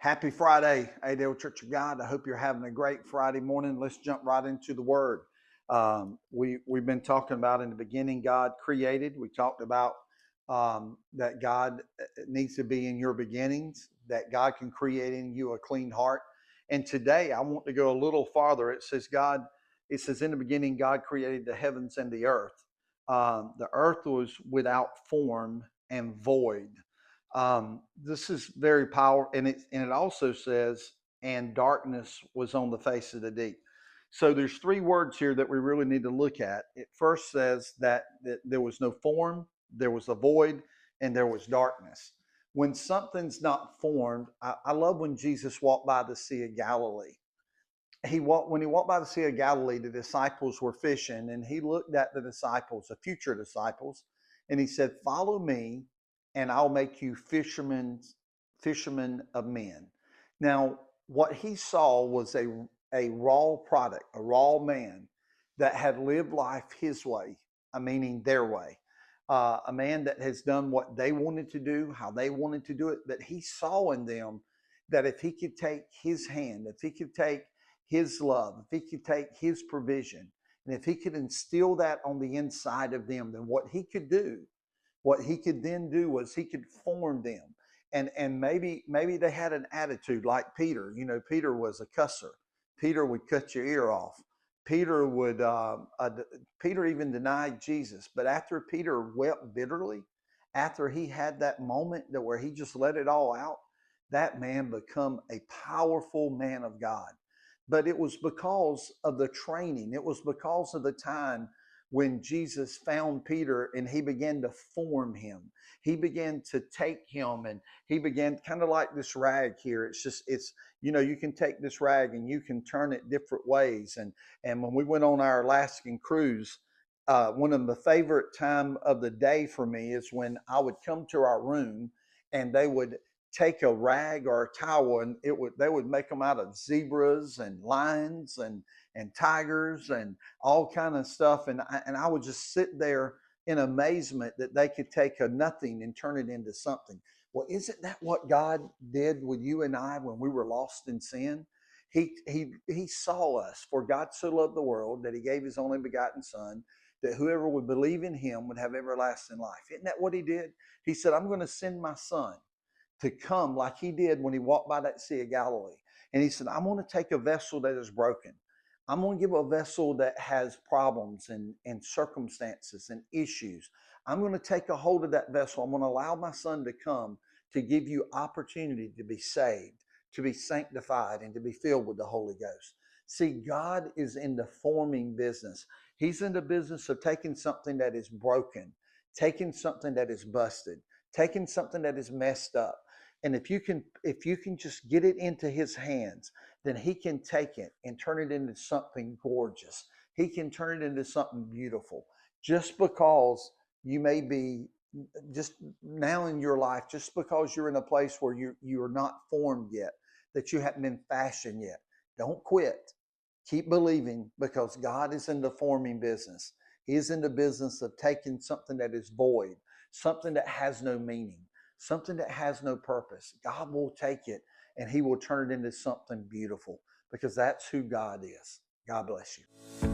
Happy Friday, Adel Church of God. I hope you're having a great Friday morning. Let's jump right into the Word. We've been talking about in the beginning, God created. We talked about that God needs to be in your beginnings, that God can create in you a clean heart. And today I want to go a little farther. It says in the beginning, God created the heavens and the earth. The earth was without form and void. This is very powerful, and it also says, "And darkness was on the face of the deep." So there's three words here that we really need to look at. It first says that there was no form, there was a void, and there was darkness. When something's not formed, I love when Jesus walked by the Sea of Galilee. When he walked by the Sea of Galilee, the disciples were fishing, and he looked at the disciples, the future disciples, and he said, "Follow me, and I'll make you fishermen of men." Now, what he saw was a raw product, a raw man that had lived life his way, meaning their way. A man that has done what they wanted to do, how they wanted to do it, but he saw in them that if he could take his hand, if he could take his love, if he could take his provision, and if he could instill that on the inside of them, then what he could then do was he could form them. And maybe they had an attitude like Peter. You know, Peter was a cusser. Peter would cut your ear off. Peter would Peter even denied Jesus. But after Peter wept bitterly, after he had that moment that where he just let it all out, that man become a powerful man of God. But it was because of the training. It was because of the time when Jesus found Peter and he began to form him. He began to take him, and he began kind of like this rag here. You can take this rag and you can turn it different ways. And when we went on our Alaskan cruise, one of the favorite time of the day for me is when I would come to our room and they would take a rag or a towel, and they would make them out of zebras and lions and tigers and all kind of stuff. And I would just sit there in amazement that they could take a nothing and turn it into something. Well, isn't that what God did with you and I when we were lost in sin? He saw us. For God so loved the world that he gave his only begotten son, that whoever would believe in him would have everlasting life. Isn't that what he did? He said, "I'm going to send my son to come like he did when he walked by that Sea of Galilee." And he said, "I'm going to take a vessel that is broken. I'm going to give a vessel that has problems and circumstances and issues. I'm going to take a hold of that vessel. I'm going to allow my son to come to give you opportunity to be saved, to be sanctified, and to be filled with the Holy Ghost." See, God is in the forming business. He's in the business of taking something that is broken, taking something that is busted, taking something that is messed up. And if you can just get it into his hands, then he can take it and turn it into something gorgeous. He can turn it into something beautiful. Just because you may be just now in your life, just because you're in a place where you're not formed yet, that you haven't been fashioned yet, don't quit. Keep believing, because God is in the forming business. He is in the business of taking something that is void, something that has no meaning, something that has no purpose. God will take it and he will turn it into something beautiful, because that's who God is. God bless you.